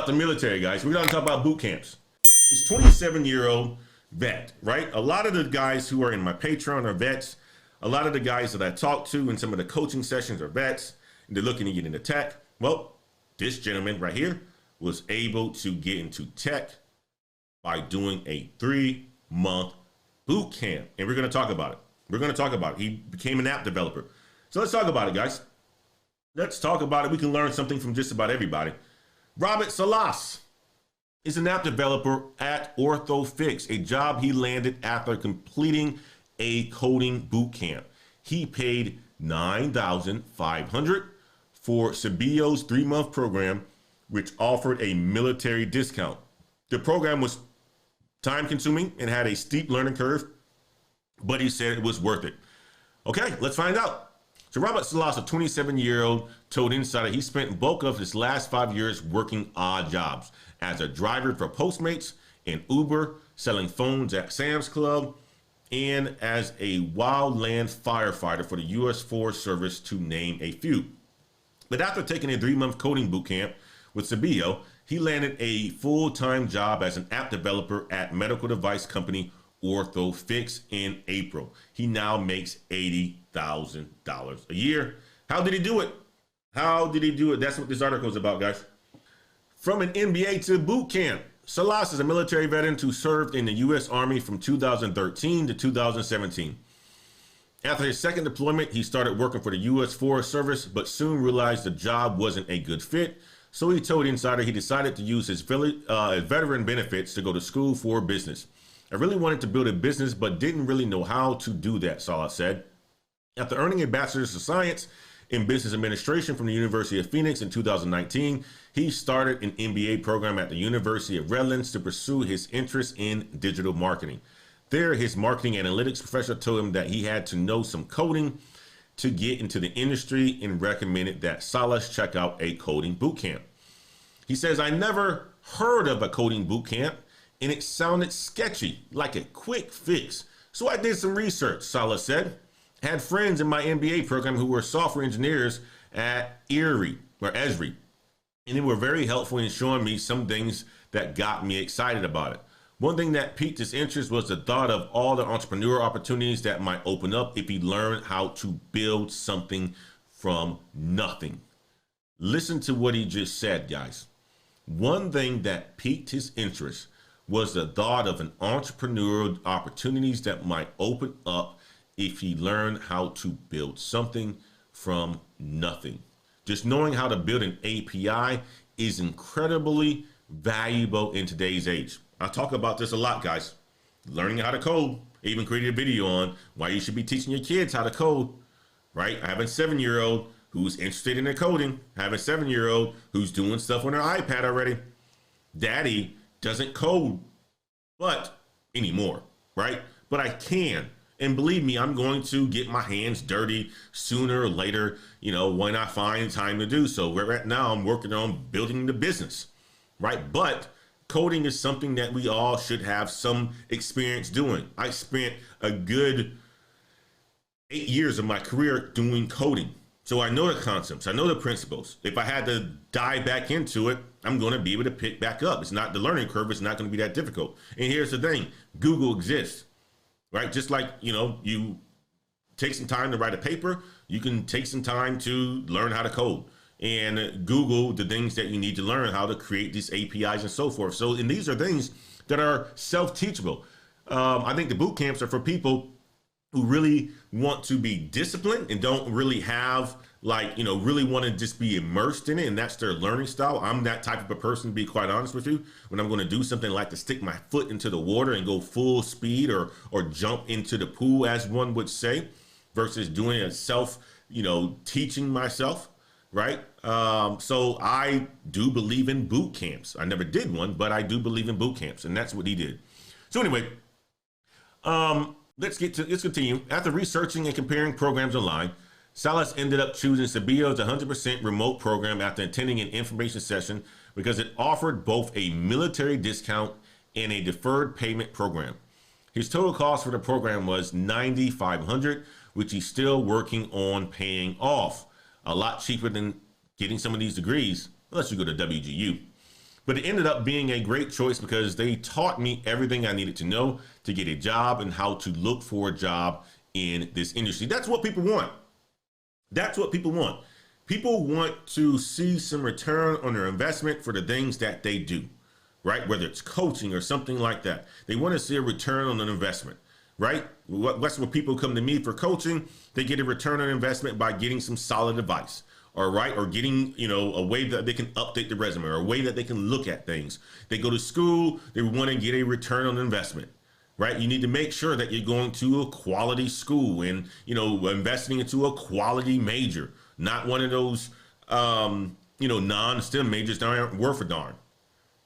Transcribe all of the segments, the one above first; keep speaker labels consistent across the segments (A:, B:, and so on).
A: about the military, guys. We're going to talk about boot camps. This 27-year-old vet, right? A lot of the guys who are in my Patreon are vets. A lot of the guys that I talk to in some of the coaching sessions are vets, and they're looking to get into tech. Well, this gentleman right here was able to get into tech by doing a 3-month boot camp. And we're going to talk about it. We're going to talk about it. He became an app developer. So let's talk about it, guys. Let's talk about it. We can learn something from just about everybody. Robert Salas is an app developer at OrthoFix, a job he landed after completing a coding boot camp. He paid $9,500 for Sabio's 3-month program, which offered a military discount. The program was time consuming and had a steep learning curve, but he said it was worth it. Okay, let's find out. So Robert Salas, a 27-year-old, told Insider he spent bulk of his last 5 years working odd jobs as a driver for Postmates and Uber, selling phones at Sam's Club, and as a wildland firefighter for the U.S. Forest Service, to name a few. But after taking a 3-month coding boot camp with Sabio, he landed a full-time job as an app developer at medical device company OrthoFix in April. He now makes $80,000 a year. How did he do it? How did he do it? That's what this article is about, guys. From an MBA to boot camp. Salas is a military veteran who served in the U.S. Army from 2013 to 2017. After his second deployment, he started working for the U.S. Forest Service, but soon realized the job wasn't a good fit. So he told Insider he decided to use his veteran benefits to go to school for business. I really wanted to build a business, but didn't really know how to do that, Salas said. After earning a Bachelor's of Science in Business Administration from the University of Phoenix in 2019, he started an MBA program at the University of Redlands to pursue his interest in digital marketing. There, his marketing analytics professor told him that he had to know some coding to get into the industry and recommended that Salas check out a coding bootcamp. He says, I never heard of a coding bootcamp, and it sounded sketchy, like a quick fix. So I did some research, Salas said. I had friends in my MBA program who were software engineers at Esri, and they were very helpful in showing me some things that got me excited about it. One thing that piqued his interest was the thought of all the entrepreneur opportunities that might open up if he learned how to build something from nothing. Listen to what he just said, guys. One thing that piqued his interest was the thought of an entrepreneurial opportunities that might open up if he learned how to build something from nothing. Just knowing how to build an API is incredibly valuable in today's age. I talk about this a lot, guys. Learning how to code. I even created a video on why you should be teaching your kids how to code, right? I have a 7-year-old who's interested in their coding. I have a 7-year-old who's doing stuff on their iPad already. Daddy doesn't code but anymore, right? But I can. And believe me, I'm going to get my hands dirty sooner or later, when I find time to do so. Right now, I'm working on building the business, right? But coding is something that we all should have some experience doing. I spent a good 8 years of my career doing coding. So I know the concepts, I know the principles. If I had to dive back into it, I'm going to be able to pick back up. It's not the learning curve. It's not going to be that difficult. And here's the thing, Google exists, right? Just like, you take some time to write a paper, you can take some time to learn how to code and Google the things that you need to learn how to create these APIs and so forth. So, and these are things that are self-teachable. I think the boot camps are for people who really want to be disciplined and don't really have really want to just be immersed in it, and that's their learning style. I'm that type of a person, to be quite honest with you. When I'm going to do something like to stick my foot into the water and go full speed or jump into the pool, as one would say, versus doing it self, teaching myself, right? So I do believe in boot camps. I never did one, but I do believe in boot camps, and that's what he did. So anyway, let's continue. After researching and comparing programs online, Salas ended up choosing Sabio's 100% remote program after attending an information session because it offered both a military discount and a deferred payment program. His total cost for the program was $9,500, which he's still working on paying off. A lot cheaper than getting some of these degrees, unless you go to WGU. But it ended up being a great choice because they taught me everything I needed to know to get a job and how to look for a job in this industry. That's what people want. That's what people want. People want to see some return on their investment for the things that they do, right? Whether it's coaching or something like that. They want to see a return on an investment, right? That's what people come to me for coaching. They get a return on investment by getting some solid advice. All right, or getting, a way that they can update the resume, or a way that they can look at things. They go to school, they want to get a return on investment, right? You need to make sure that you're going to a quality school and, investing into a quality major, not one of those, non-STEM majors that aren't worth a darn,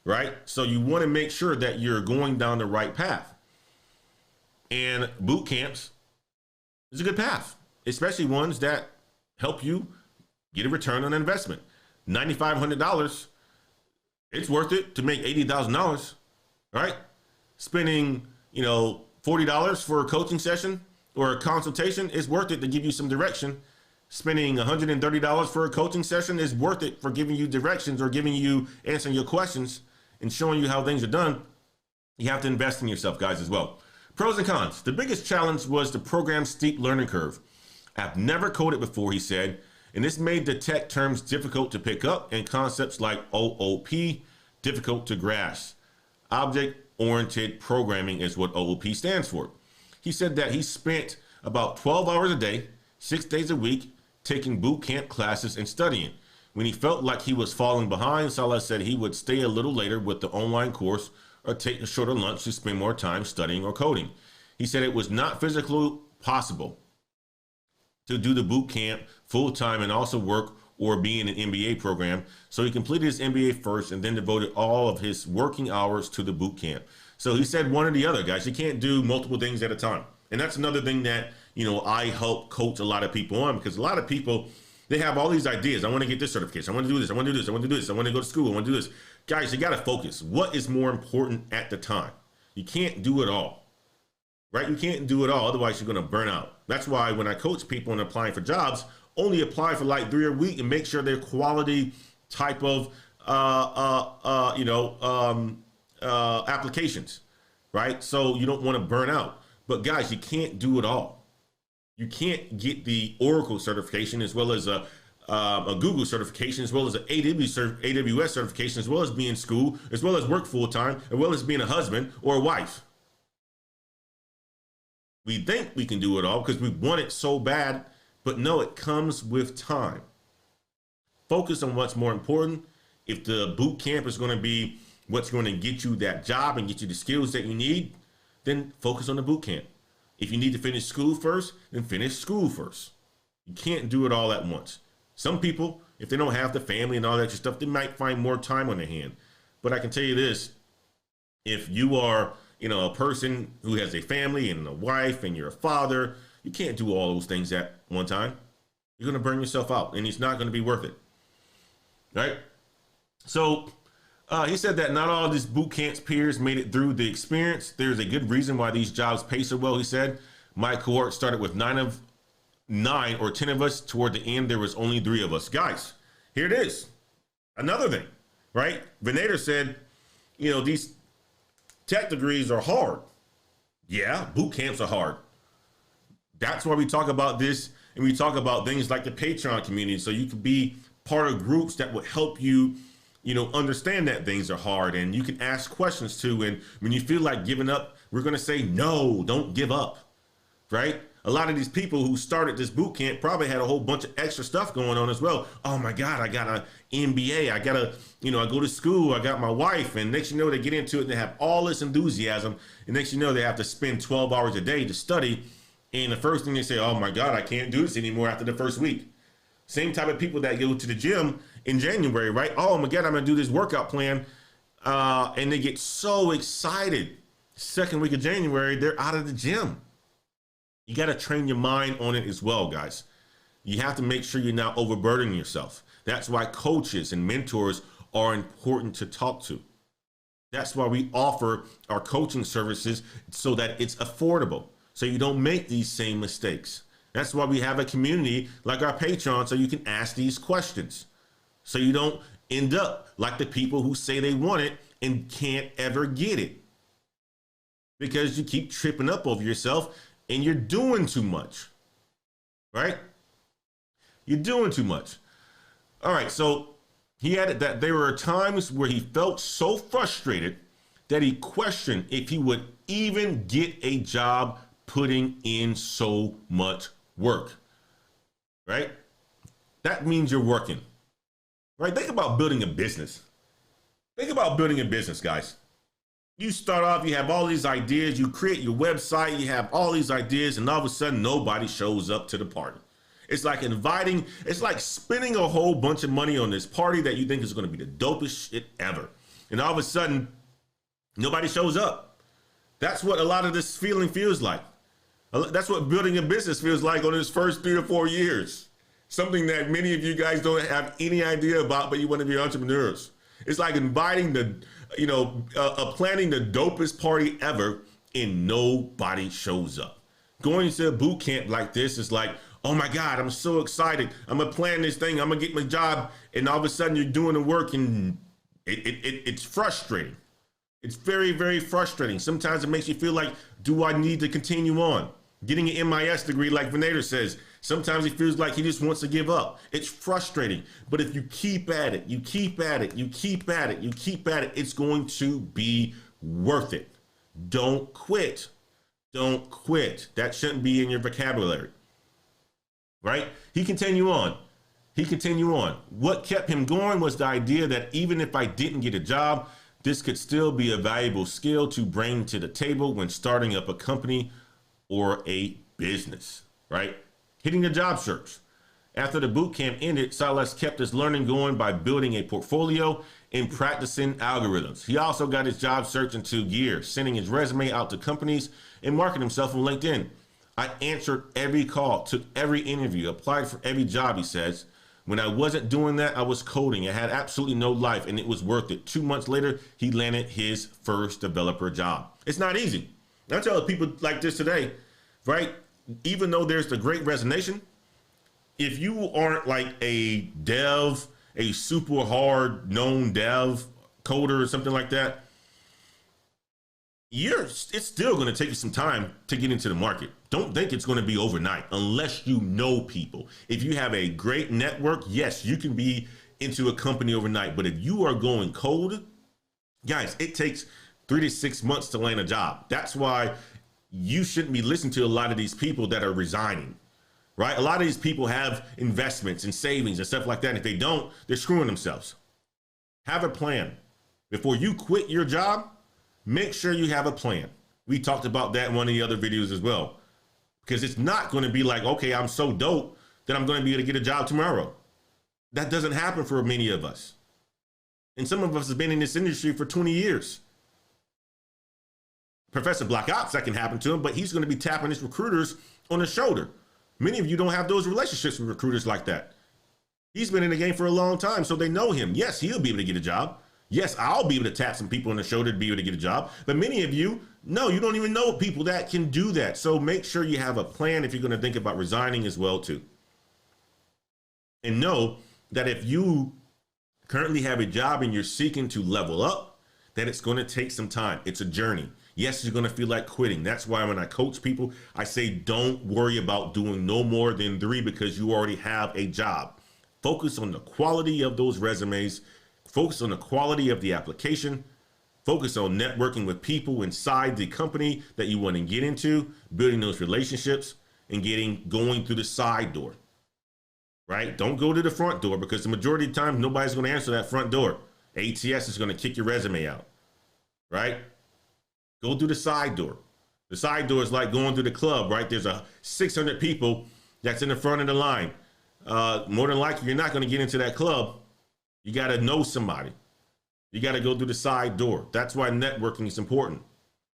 A: right? So you want to make sure that you're going down the right path. And boot camps is a good path, especially ones that help you get a return on investment. $9,500, it's worth it to make $80,000, right? Spending, $40 for a coaching session or a consultation is worth it to give you some direction. Spending $130 for a coaching session is worth it for giving you directions or answering your questions and showing you how things are done. You have to invest in yourself, guys, as well. Pros and cons. The biggest challenge was the program's steep learning curve. I've never coded before, he said, and this made the tech terms difficult to pick up and concepts like OOP difficult to grasp. Object-oriented programming is what OOP stands for. He said that he spent about 12 hours a day, 6 days a week, taking boot camp classes and studying. When he felt like he was falling behind, Salah said he would stay a little later with the online course or take a shorter lunch to spend more time studying or coding. He said it was not physically possible to do the boot camp full time and also work or be in an MBA program. So he completed his MBA first and then devoted all of his working hours to the boot camp. So he said one or the other, guys. You can't do multiple things at a time. And that's another thing that, I help coach a lot of people on, because a lot of people, they have all these ideas. I want to get this certification. I want to do this. I want to do this. I want to do this. I want to go to school. I want to do this. Guys, you got to focus. What is more important at the time? You can't do it all. Right? You can't do it all. Otherwise, you're going to burn out. That's why when I coach people and applying for jobs, only apply for like 3 a week and make sure they're quality type of, applications, right? So you don't want to burn out. But guys, you can't do it all. You can't get the Oracle certification as well as a Google certification, as well as an AWS certification, as well as being in school, as well as work full time, as well as being a husband or a wife. We think we can do it all because we want it so bad, but no, it comes with time. Focus on what's more important. If the boot camp is going to be what's going to get you that job and get you the skills that you need, then focus on the boot camp. If you need to finish school first, then finish school first. You can't do it all at once. Some people, if they don't have the family and all that stuff, they might find more time on their hand. But I can tell you this, if you are a person who has a family and a wife and you're a father, you can't do all those things at one time. You're going to burn yourself out and it's not going to be worth it. Right? So he said that not all of these boot camps peers made it through the experience. There's a good reason why these jobs pay so well, he said. My cohort started with 9 or 10 of us. Toward the end, there was only 3 of us. Guys, here it is. Another thing, right? Venator said, these tech degrees are hard. Yeah, boot camps are hard. That's why we talk about this, and we talk about things like the Patreon community, so you can be part of groups that will help you, understand that things are hard, and you can ask questions too. And when you feel like giving up, we're going to say, no, don't give up, right? A lot of these people who started this boot camp probably had a whole bunch of extra stuff going on as well. Oh my God, I got an MBA. I got I go to school. I got my wife. And next, they get into it and they have all this enthusiasm. And next, they have to spend 12 hours a day to study. And the first thing they say, oh my God, I can't do this anymore after the first week. Same type of people that go to the gym in January, right? Oh my God, I'm going to do this workout plan. And they get so excited. Second week of January, they're out of the gym. You got to train your mind on it as well, guys. You have to make sure you're not overburdening yourself. That's why coaches and mentors are important to talk to. That's why we offer our coaching services so that it's affordable, so you don't make these same mistakes. That's why we have a community like our Patreon, so you can ask these questions, so you don't end up like the people who say they want it and can't ever get it because you keep tripping up over yourself and you're doing too much, right? You're doing too much. All right, so he added that there were times where he felt so frustrated that he questioned if he would even get a job putting in so much work, right? That means you're working, right? Think about building a business. Think about building a business, guys. You start off, you have all these ideas, you create your website, you have all these ideas, and all of a sudden nobody shows up to the party. It's like it's like spending a whole bunch of money on this party that you think is going to be the dopest shit ever. And all of a sudden, nobody shows up. That's what a lot of this feeling feels like. That's what building a business feels like on its first 3 to 4 years. Something that many of you guys don't have any idea about, but you want to be entrepreneurs. It's like inviting planning the dopest party ever and nobody shows up. Going to a boot camp like this is like, oh my God, I'm so excited. I'm gonna plan this thing. I'm gonna get my job. And all of a sudden you're doing the work and it's frustrating. It's very, very frustrating. Sometimes it makes you feel like, do I need to continue on? Getting an MIS degree, like Venator says, sometimes he feels like he just wants to give up. It's frustrating. But if you keep at it, you keep at it, you keep at it, you keep at it, it's going to be worth it. Don't quit. Don't quit. That shouldn't be in your vocabulary. Right? He continued on. What kept him going was the idea that even if I didn't get a job, this could still be a valuable skill to bring to the table when starting up a company or a business, right? Hitting the job search. After the boot camp ended, Silas kept his learning going by building a portfolio and practicing algorithms. He also got his job search into gear, sending his resume out to companies and marketing himself on LinkedIn. I answered every call, took every interview, applied for every job, he says. When I wasn't doing that, I was coding. I had absolutely no life, and it was worth it. 2 months later, he landed his first developer job. It's not easy. I tell people like this today, right? Even though there's the great resignation, if you aren't like a dev, a super hard known dev coder or something like that, it's still going to take you some time to get into the market. Don't think it's going to be overnight unless you know people. If you have a great network, yes, you can be into a company overnight. But if you are going cold, guys, it takes 3 to 6 months to land a job. That's why you shouldn't be listening to a lot of these people that are resigning, right? A lot of these people have investments and savings and stuff like that. And if they don't, they're screwing themselves. Have a plan. Before you quit your job, make sure you have a plan. We talked about that in one of the other videos as well, because it's not going to be like, okay, I'm so dope that I'm going to be able to get a job tomorrow. That doesn't happen for many of us. And some of us have been in this industry for 20 years. Professor Black Ops, that can happen to him, but he's going to be tapping his recruiters on the shoulder. Many of you don't have those relationships with recruiters like that. He's been in the game for a long time, so they know him. Yes, he'll be able to get a job. Yes, I'll be able to tap some people on the shoulder to be able to get a job. But many of you, no, you don't even know people that can do that. So make sure you have a plan if you're going to think about resigning as well, too. And know that if you currently have a job and you're seeking to level up, that it's going to take some time. It's a journey. Yes, you're going to feel like quitting. That's why when I coach people, I say, don't worry about doing no more than 3 because you already have a job. Focus on the quality of those resumes. Focus on the quality of the application. Focus on networking with people inside the company that you want to get into, building those relationships and going through the side door, right? Don't go to the front door because the majority of the time, nobody's going to answer that front door. ATS is going to kick your resume out, right? Go through the side door. The side door is like going through the club, right? There's 600 people that's in the front of the line. More than likely, you're not going to get into that club. You got to know somebody. You got to go through the side door. That's why networking is important.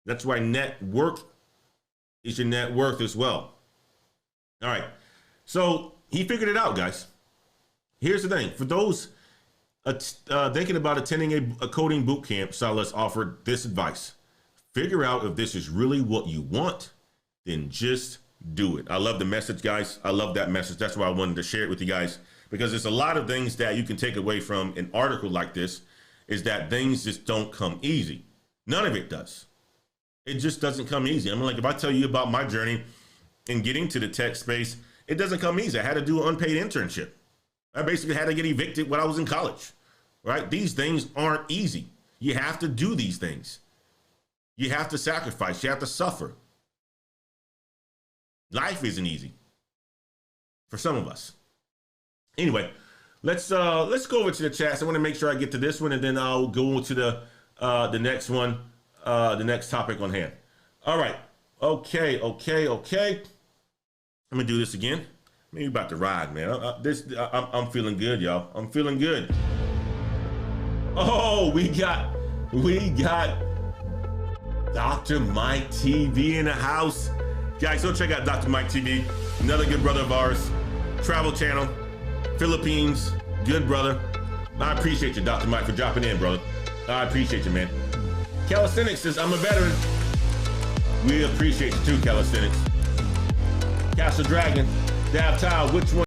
A: That's why network is your net worth as well. All right. So he figured it out, guys. Here's the thing. For those thinking about attending a coding boot camp, Silas offered this advice. Figure out if this is really what you want, then just do it. I love the message, guys. I love that message. That's why I wanted to share it with you guys. because there's a lot of things that you can take away from an article like this, is that things just don't come easy. None of it does. It just doesn't come easy. I mean, like if I tell you about my journey in getting to the tech space, it doesn't come easy. I had to do an unpaid internship. I basically had to get evicted when I was in college, right? These things aren't easy. You have to do these things. You have to sacrifice. You have to suffer. Life isn't easy for some of us. Anyway, let's go over to the chats. I want to make sure I get to this one, and then I'll go to the next one, the next topic on hand. All right. Okay. I'm gonna do this again. Maybe about to ride, man. I'm feeling good, y'all. I'm feeling good. Oh, we got Dr. Mike TV in the house. Guys, go check out Dr. Mike TV, another good brother of ours. Travel channel, Philippines, good brother. I appreciate you, Dr. Mike, for dropping in, brother. I appreciate you, man. Calisthenics says, I'm a veteran. We appreciate you too, Calisthenics. Castle Dragon, Dab Tile, which one?